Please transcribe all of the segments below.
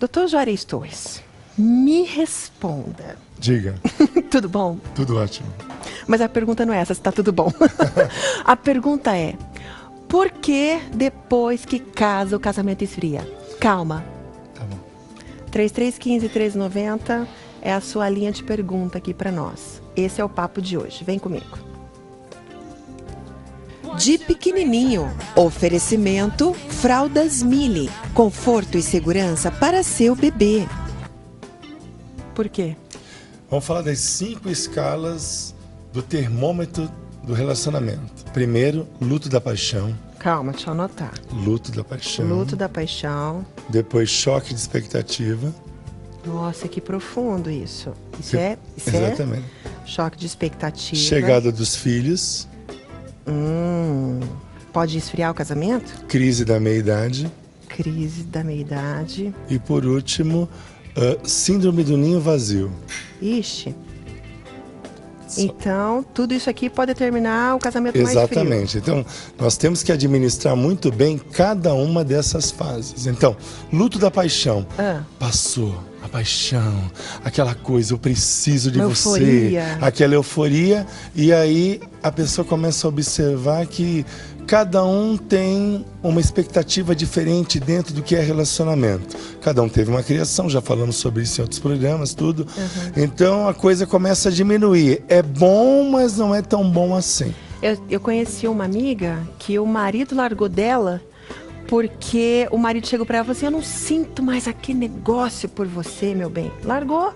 Doutor Juarez Torres, me responda. Diga. Tudo bom? Tudo ótimo. Mas a pergunta não é essa, se tá tudo bom. A pergunta é, por que depois que casa o casamento esfria? Calma. Tá bom. 3315-1390 é a sua linha de pergunta aqui para nós. Esse é o papo de hoje. Vem comigo. De pequenininho, oferecimento Fraldas Mili, conforto e segurança para seu bebê. Por quê? Vamos falar das 5 escalas do termômetro do relacionamento. Primeiro, luto da paixão. Calma, deixa eu anotar. Luto da paixão. Luto da paixão. Depois, choque de expectativa. Nossa, que profundo isso. Isso Exatamente. é choque de expectativa. Chegada dos filhos. Pode esfriar o casamento? Crise da meia-idade. Crise da meia-idade. E por último, síndrome do ninho vazio. Ixi. Então, tudo isso aqui pode determinar o casamento mais frio. Exatamente. Então, nós temos que administrar muito bem cada uma dessas fases. Então, luto da paixão. Passou. A paixão, aquela coisa, eu preciso de você, aquela euforia, e aí a pessoa começa a observar que cada um tem uma expectativa diferente dentro do que é relacionamento. Cada um teve uma criação, já falamos sobre isso em outros programas, tudo. Então a coisa começa a diminuir. É bom, mas não é tão bom assim. Eu conheci uma amiga que o marido largou dela porque o marido chegou para ela e falou assim, eu não sinto mais aquele negócio por você, meu bem. Largou.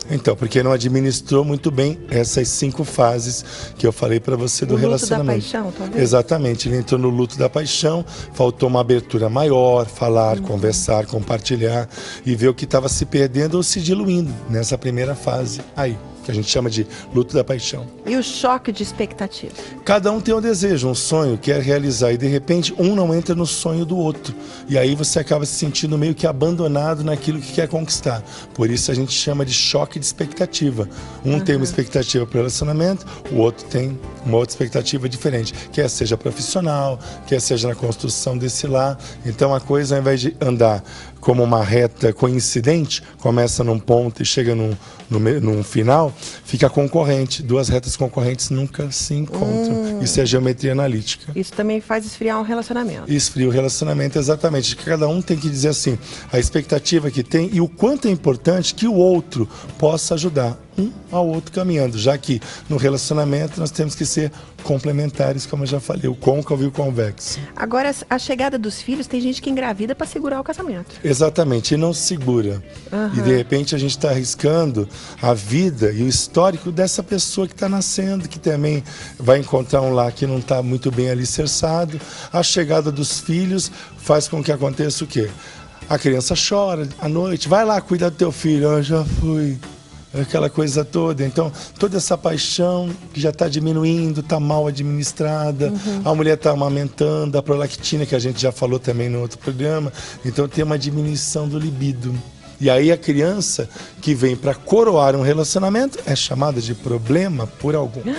Então, porque não administrou muito bem essas 5 fases que eu falei para você do relacionamento. Luto da paixão, talvez? Exatamente, ele entrou no luto da paixão, faltou uma abertura maior, falar, conversar, compartilhar e ver o que estava se perdendo ou se diluindo nessa primeira fase aí, que a gente chama de luto da paixão. E o choque de expectativa? Cada um tem um desejo, um sonho, quer realizar e de repente um não entra no sonho do outro. E aí você acaba se sentindo meio que abandonado naquilo que quer conquistar. Por isso a gente chama de choque de expectativa. Um tem uma expectativa para o relacionamento, o outro tem uma outra expectativa diferente. Quer seja profissional, quer seja na construção desse lar. Então a coisa, ao invés de andar como uma reta coincidente, começa num ponto e chega num final, fica concorrente. 2 retas concorrentes nunca se encontram. Isso é geometria analítica. Isso também faz esfriar um relacionamento. Esfria o relacionamento, exatamente. Cada um tem que dizer assim, a expectativa que tem e o quanto é importante que o outro possa ajudar um ao outro caminhando, já que no relacionamento nós temos que ser complementares, como eu já falei, o côncavo e o convexo. Agora, a chegada dos filhos, tem gente que engravida para segurar o casamento. Exatamente, e não segura. E de repente a gente está arriscando a vida e o histórico dessa pessoa que está nascendo, que também vai encontrar um lar que não está muito bem alicerçado. A chegada dos filhos faz com que aconteça o quê? A criança chora à noite, vai lá cuidar do teu filho, eu já fui. Aquela coisa toda. Então, toda essa paixão que já está diminuindo, está mal administrada, a mulher está amamentando, a prolactina, que a gente já falou também no outro programa. Então, tem uma diminuição do libido. E aí a criança que vem para coroar um relacionamento é chamada de problema por alguns.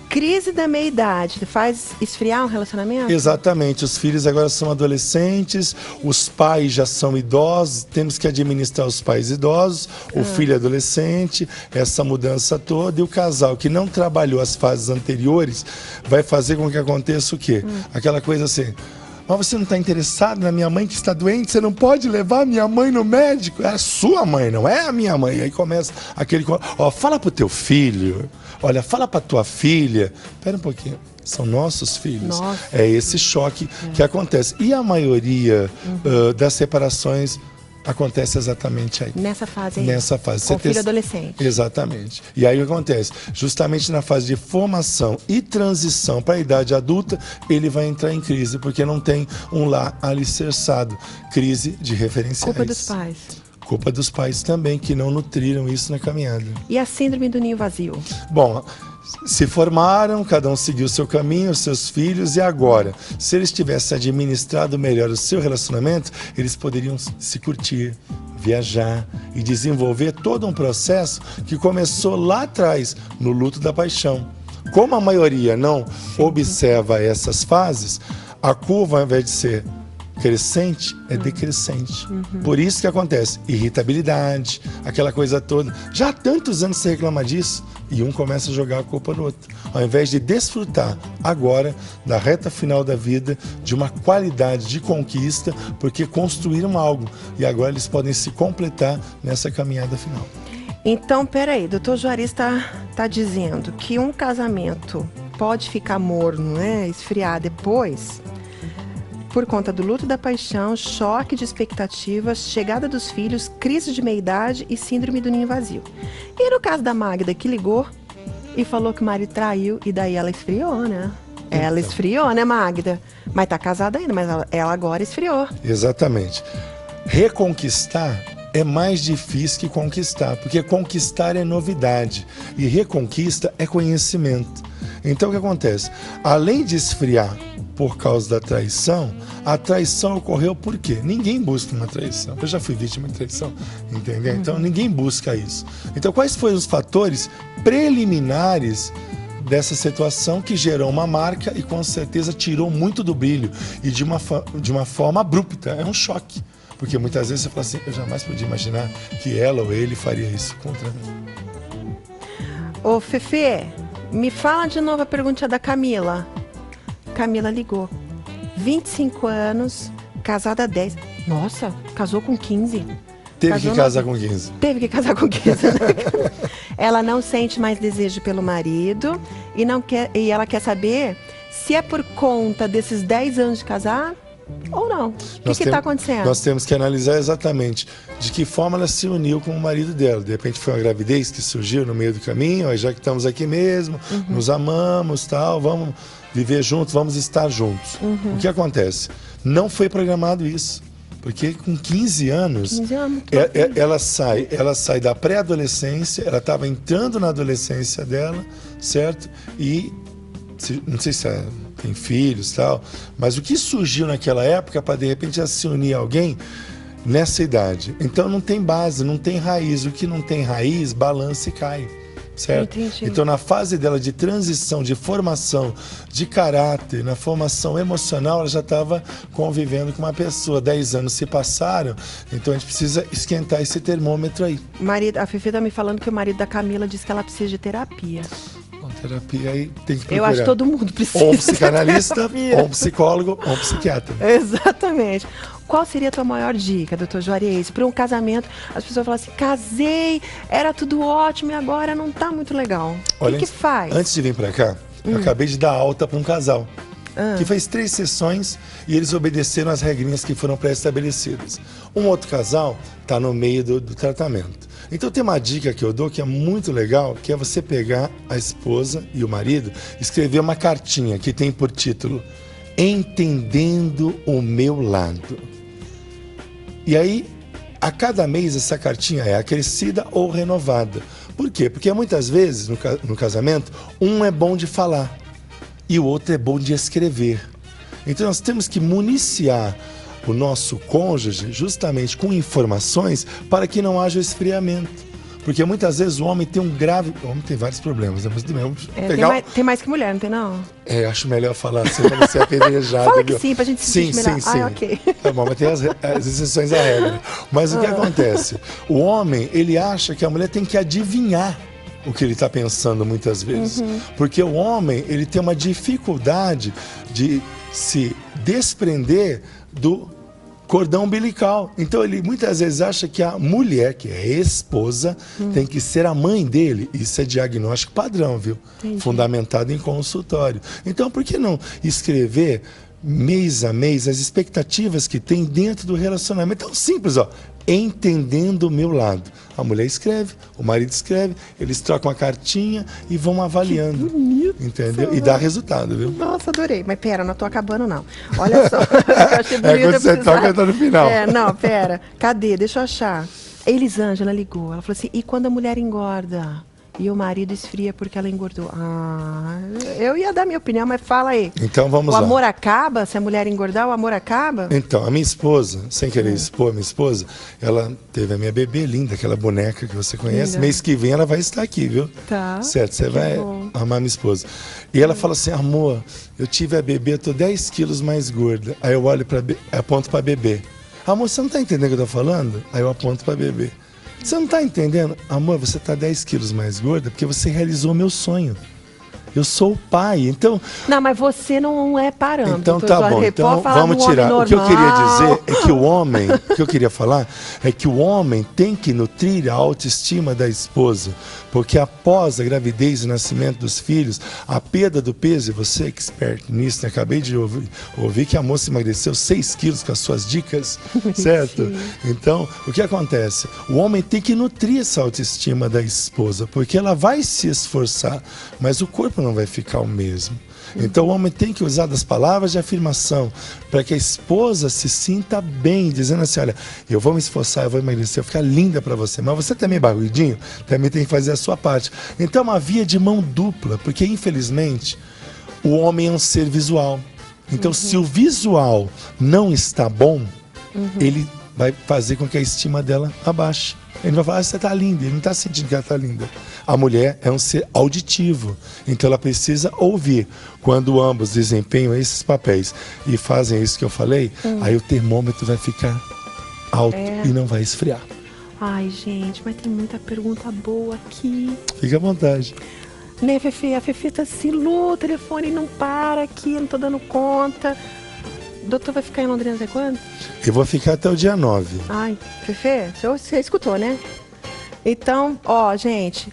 Crise da meia-idade faz esfriar um relacionamento? Exatamente, os filhos agora são adolescentes, os pais já são idosos, temos que administrar os pais idosos, o filho adolescente, essa mudança toda, e o casal que não trabalhou as fases anteriores vai fazer com que aconteça o quê? Aquela coisa assim, mas você não está interessado na minha mãe que está doente? Você não pode levar a minha mãe no médico? É a sua mãe, não é a minha mãe. Aí começa aquele... Ó, fala pro teu filho. Olha, fala pra tua filha. Espera um pouquinho. São nossos filhos. Nossa. É esse choque que acontece. E a maioria das separações acontece exatamente aí. Nessa fase aí? Nessa fase. Com filho adolescente. Exatamente. E aí o que acontece? Justamente na fase de formação e transição para a idade adulta, ele vai entrar em crise, porque não tem um lar alicerçado. Crise de referenciais. Culpa dos pais. Culpa dos pais também, que não nutriram isso na caminhada. E a síndrome do ninho vazio? Bom, se formaram, cada um seguiu o seu caminho, os seus filhos, e agora, se eles tivessem administrado melhor o seu relacionamento, eles poderiam se curtir, viajar e desenvolver todo um processo que começou lá atrás, no luto da paixão. Como a maioria não observa essas fases, a curva, ao invés de ser crescente é decrescente. Por isso que acontece irritabilidade, aquela coisa toda. Já há tantos anos você reclama disso e um começa a jogar a culpa no outro. Ao invés de desfrutar agora, da reta final da vida, de uma qualidade de conquista, porque construíram algo e agora eles podem se completar nessa caminhada final. Então, peraí, doutor Juarez tá dizendo que um casamento pode ficar morno, né, esfriar depois, por conta do luto da paixão, choque de expectativas, chegada dos filhos, crise de meia-idade e síndrome do ninho vazio. E no caso da Magda, que ligou e falou que o marido traiu, e daí ela esfriou, né? Ela esfriou, né, Magda? Mas tá casada ainda, mas ela agora esfriou. Exatamente. Reconquistar é mais difícil que conquistar, porque conquistar é novidade e reconquista é conhecimento. Então o que acontece? Além de esfriar por causa da traição, a traição ocorreu por quê? Ninguém busca uma traição. Eu já fui vítima de traição, entendeu? Então ninguém busca isso. Então quais foram os fatores preliminares dessa situação que gerou uma marca e com certeza tirou muito do brilho e de uma forma abrupta? É um choque. Porque muitas vezes você fala assim, eu jamais podia imaginar que ela ou ele faria isso contra mim. Ô, Fefe, me fala de novo a pergunta da Camila. Camila ligou. 25 anos, casada há 10. Nossa, casou com 15. Teve que casar com 15. Teve que casar com 15, né? Ela não sente mais desejo pelo marido e ela quer saber se é por conta desses 10 anos de casar ou não. O que está acontecendo? Nós temos que analisar exatamente de que forma ela se uniu com o marido dela. De repente foi uma gravidez que surgiu no meio do caminho, já que estamos aqui mesmo, nos amamos, tal, vamos viver juntos, vamos estar juntos. O que acontece? Não foi programado isso. Porque com 15 anos, ela sai da pré-adolescência, ela estava entrando na adolescência dela, certo? E não sei se tem filhos e tal, mas o que surgiu naquela época para de repente ela se unir a alguém nessa idade? Então não tem base, não tem raiz. O que não tem raiz, balança e cai. Certo? Entendi. Então, na fase dela de transição, de formação de caráter, na formação emocional, ela já estava convivendo com uma pessoa. 10 anos se passaram, então a gente precisa esquentar esse termômetro aí. A Fefe tá me falando que o marido da Camila disse que ela precisa de terapia. Bom, terapia aí tem que procurar. Eu acho que todo mundo precisa. Ou um psicanalista, ou um psicólogo, ou um psiquiatra. Exatamente. Qual seria a tua maior dica, doutor Juarez? Para um casamento, as pessoas falam assim, casei, era tudo ótimo e agora não tá muito legal. O que faz? Antes de vir para cá, eu acabei de dar alta para um casal. Que fez 3 sessões e eles obedeceram as regrinhas que foram pré-estabelecidas. Um outro casal está no meio do tratamento. Então tem uma dica que eu dou que é muito legal, que é você pegar a esposa e o marido, escrever uma cartinha que tem por título Entendendo o Meu Lado. E aí, a cada mês essa cartinha é acrescida ou renovada. Por quê? Porque muitas vezes no casamento, um é bom de falar e o outro é bom de escrever. Então nós temos que municiar o nosso cônjuge justamente com informações para que não haja esfriamento. Porque muitas vezes o homem tem um grave... O homem tem vários problemas, né? Mas tem mais que mulher, não tem não? Acho melhor falar assim para não ser apedrejado. Fala que sim, pra gente se sentir melhor. Sim. Ok. Tá bom, mas tem as exceções à regra. Mas o que acontece? O homem, ele acha que a mulher tem que adivinhar o que ele está pensando muitas vezes. Porque o homem, ele tem uma dificuldade de se desprender do cordão umbilical. Então ele muitas vezes acha que a mulher, que é esposa, tem que ser a mãe dele. Isso é diagnóstico padrão, viu? Entendi. Fundamentado em consultório. Então por que não escrever mês a mês as expectativas que tem dentro do relacionamento? É tão simples, ó. Entendendo o meu lado. A mulher escreve, o marido escreve, eles trocam a cartinha e vão avaliando. Que bonito. Entendeu? E dá resultado, viu? Nossa, adorei. Mas pera, não tô acabando não. Olha só, eu achei bonito. Quando você toca, tá no final. Não, pera. Cadê? Deixa eu achar. A Elisângela ligou. Ela falou assim, e quando a mulher engorda? e o marido esfria porque ela engordou. Ah, eu ia dar minha opinião, mas fala aí. Então vamos lá. O amor acaba? Se a mulher engordar, o amor acaba? Então, a minha esposa, sem querer expor a minha esposa, ela teve a minha bebê linda, aquela boneca que você conhece. Linda. Mês que vem ela vai estar aqui, viu? Tá. Certo, você vai bom. amar minha esposa. E ela fala assim, amor, eu tive a bebê, eu tô 10 quilos mais gorda. Aí eu olho aponto pra bebê. Amor, você não tá entendendo o que eu tô falando? Aí eu aponto pra bebê. Você não tá entendendo? Amor, você tá 10 quilos mais gorda porque você realizou meu sonho. Eu sou o pai, então... Não, mas você não é parâmetro. Então tá bom, então vamos tirar. O que eu queria dizer é que o homem, o que eu queria falar é que o homem tem que nutrir a autoestima da esposa, porque após a gravidez e nascimento dos filhos, a perda do peso, e você é expert nisso, né? Acabei de ouvir que a moça emagreceu 6 quilos com as suas dicas, certo? Sim. Então, o que acontece? O homem tem que nutrir essa autoestima da esposa, porque ela vai se esforçar, mas o corpo não vai ficar o mesmo. Então o homem tem que usar das palavras de afirmação para que a esposa se sinta bem, dizendo assim, olha, eu vou me esforçar, eu vou emagrecer, eu vou ficar linda para você, mas você também barrigudinho, também tem que fazer a sua parte. Então é uma via de mão dupla, porque infelizmente o homem é um ser visual. Então se o visual não está bom, ele vai fazer com que a estima dela abaixe. Ele vai falar, você tá linda, ele não está sentindo que ela está linda. A mulher é um ser auditivo, então ela precisa ouvir. Quando ambos desempenham esses papéis e fazem isso que eu falei, aí o termômetro vai ficar alto e não vai esfriar. Ai, gente, mas tem muita pergunta boa aqui. Fique à vontade. Né, Fefe? A Fefe tá assim, Lu, o telefone não para aqui, eu não tô dando conta. O doutor vai ficar em Londrina até quando? Eu vou ficar até o dia 9. Ai, Fefe, você escutou, né? Então, ó, gente,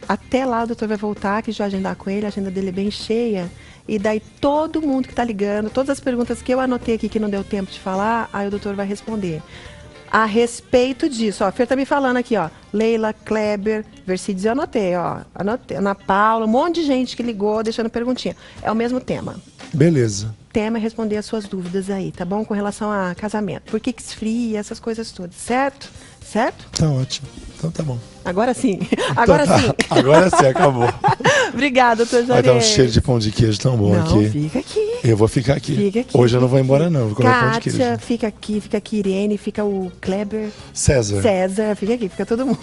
até lá o doutor vai voltar, que já agendar com ele, a agenda dele é bem cheia. E daí todo mundo que tá ligando, todas as perguntas que eu anotei aqui que não deu tempo de falar, aí o doutor vai responder. A respeito disso, ó, a Fer tá me falando aqui, ó, Leila, Kleber, Versides, eu anotei, ó, Ana Paula, um monte de gente que ligou deixando perguntinha. É o mesmo tema. Beleza. Tema é responder as suas dúvidas aí, tá bom? Com relação a casamento. Por que esfria, essas coisas todas, certo? Certo? Tá ótimo. Então tá bom. Agora sim. Agora então, sim. Agora sim, acabou. Obrigada, doutor Vai Juarez. dar um cheiro de pão de queijo tão bom não, aqui. Fica aqui. Eu vou ficar aqui. Fica aqui. Hoje eu não vou embora não, vou comer pão de queijo. Kátia, fica aqui Irene, fica o Kleber. César. César, fica aqui, fica todo mundo.